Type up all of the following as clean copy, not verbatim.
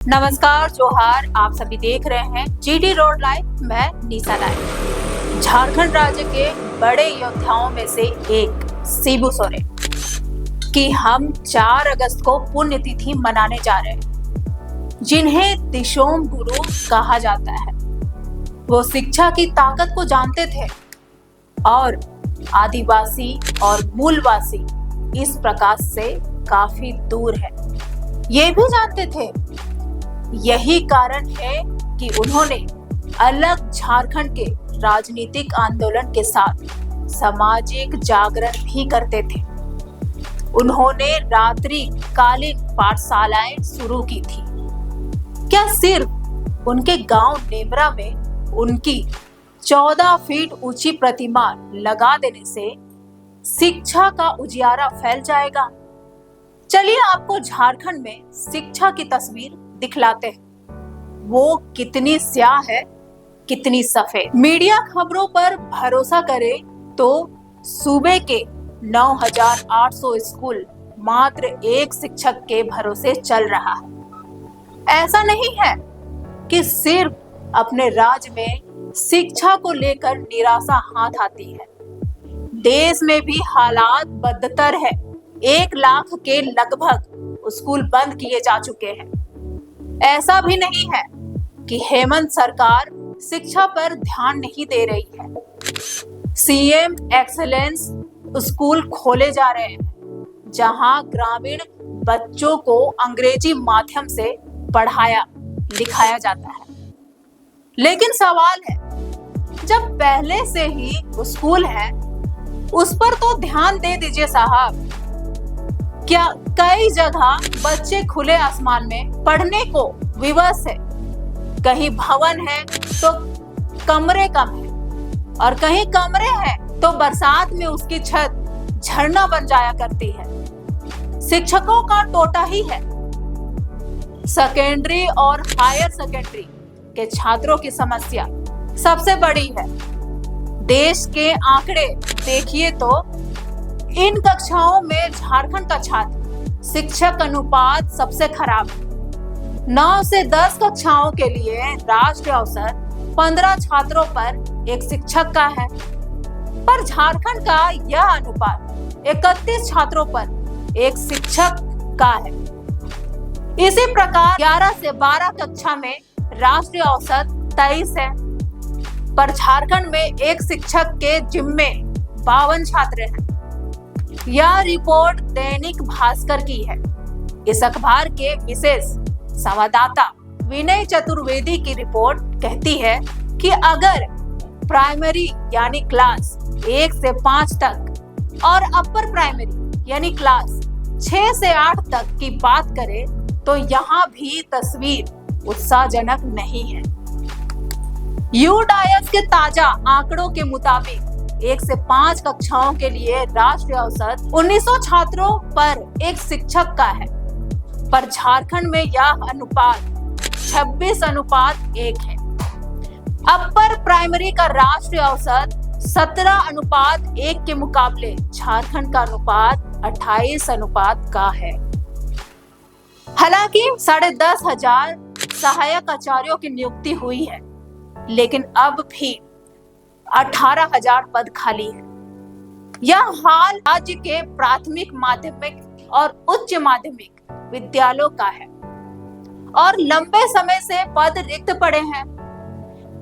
नमस्कार, जोहार। आप सभी देख रहे हैं जीडी रोड लाइव। मैं निशा लाइव। झारखंड राज्य के बड़े योद्धाओं में से एक शिबू सोरेन की हम 4 अगस्त को पुण्यतिथि मनाने जा रहे हैं, जिन्हें दिशोम गुरु कहा जाता है। वो शिक्षा की ताकत को जानते थे और आदिवासी और मूलवासी इस प्रकाश से काफी दूर है, ये भी जानते थे। यही कारण है कि उन्होंने अलग झारखंड के राजनीतिक आंदोलन के साथ सामाजिक जागरण भी करते थे। उन्होंने रात्रि कालीन पाठशालाएं शुरू की थी। क्या सिर्फ उनके गांव नेमरा में उनकी 14 फीट ऊंची प्रतिमा लगा देने से शिक्षा का उजियारा फैल जाएगा? चलिए आपको झारखंड में शिक्षा की तस्वीर दिखलाते हैं। वो कितनी स्याह है, कितनी सफेद। मीडिया खबरों पर भरोसा करे तो सूबे के 9,800 स्कूल मात्र एक शिक्षक के भरोसे चल रहा है। ऐसा नहीं है कि सिर्फ अपने राज्य में शिक्षा को लेकर निराशा हाथ आती है। देश में भी हालात बदतर है। 1 लाख के लगभग स्कूल बंद किए जा चुके हैं। ऐसा भी नहीं है कि हेमंत सरकार शिक्षा पर ध्यान नहीं दे रही है। सीएम एक्सेलेंस स्कूल खोले जा रहे हैं, जहां ग्रामीण बच्चों को अंग्रेजी माध्यम से पढ़ाया लिखाया जाता है। लेकिन सवाल है, जब पहले से ही स्कूल है, उस पर तो ध्यान दे दीजिए साहब। क्या कई जगह बच्चे खुले आसमान में पढ़ने को विवश है। कहीं भवन है तो कमरे कम है, और कहीं कमरे हैं तो बरसात में उसकी छत झरना बन जाया करती है। शिक्षकों का टोटा ही है। सेकेंडरी और हायर सेकेंडरी के छात्रों की समस्या सबसे बड़ी है। देश के आंकड़े देखिए तो इन कक्षाओं में झारखंड का छात्र शिक्षक अनुपात सबसे खराब है। 9 से 10 कक्षाओं के लिए राष्ट्रीय औसत 15 छात्रों पर एक शिक्षक का है, पर झारखंड का यह अनुपात 31 छात्रों पर एक शिक्षक का है। इसी प्रकार 11 से 12 कक्षा में राष्ट्रीय औसत 23 है, पर झारखंड में एक शिक्षक के जिम्मे 52 छात्र हैं। यह रिपोर्ट दैनिक भास्कर की है। इस अखबार के विशेष संवाददाता विनय चतुर्वेदी की रिपोर्ट कहती है कि अगर प्राइमरी यानी क्लास 1 से 5 तक और अपर प्राइमरी यानी क्लास 6 से 8 तक की बात करें तो यहाँ भी तस्वीर उत्साहजनक नहीं है। यूडायस के ताजा आंकड़ों के मुताबिक 1 से 5 कक्षाओं के लिए राष्ट्रीय औसत 1900 छात्रों पर एक शिक्षक का है, पर झारखंड में यह अनुपात 26:1 है। अपर प्राइमरी का राष्ट्रीय औसत 17:1 के मुकाबले झारखंड का अनुपात 28 का है। हालांकि 10,500 सहायक आचार्यों की नियुक्ति हुई है, लेकिन अब भी 18,000 पद खाली है। यह हाल राज्य के प्राथमिक, माध्यमिक और उच्च माध्यमिक विद्यालयों का है, और लंबे समय से पद रिक्त पड़े हैं।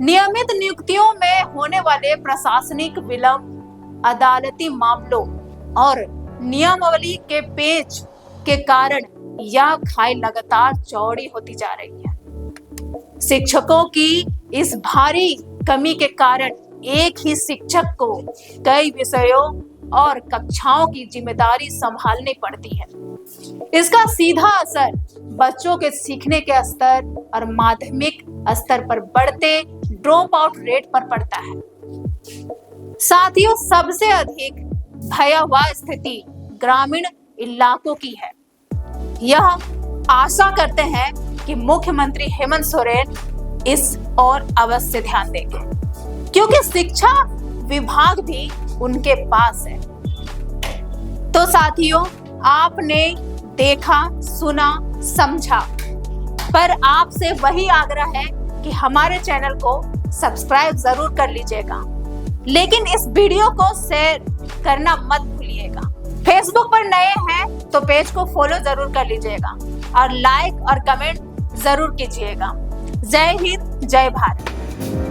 नियमित नियुक्तियों में होने वाले प्रशासनिक विलंब, अदालती मामलों और नियमावली के पेच के कारण यह खाई लगातार चौड़ी होती जा रही है। शिक्षकों की इस भारी कमी के कारण एक ही शिक्षक को कई विषयों और कक्षाओं की जिम्मेदारी संभालनी पड़ती है। इसका सीधा असर बच्चों के सीखने के स्तर और माध्यमिक स्तर पर बढ़ते ड्रॉप आउट रेट पर पड़ता है। साथियों, सबसे अधिक भयावह स्थिति ग्रामीण इलाकों की है। यह आशा करते हैं कि मुख्यमंत्री हेमंत सोरेन इस और अवश्य ध्यान देंगे, क्योंकि शिक्षा विभाग भी उनके पास है। तो साथियों, आपने देखा, सुना, समझा। पर आपसे वही आग्रह है कि हमारे चैनल को सब्सक्राइब जरूर कर लीजिएगा, लेकिन इस वीडियो को शेयर करना मत भूलिएगा। फेसबुक पर नए हैं तो पेज को फॉलो जरूर कर लीजिएगा और लाइक और कमेंट जरूर कीजिएगा। जय हिंद, जय भारत।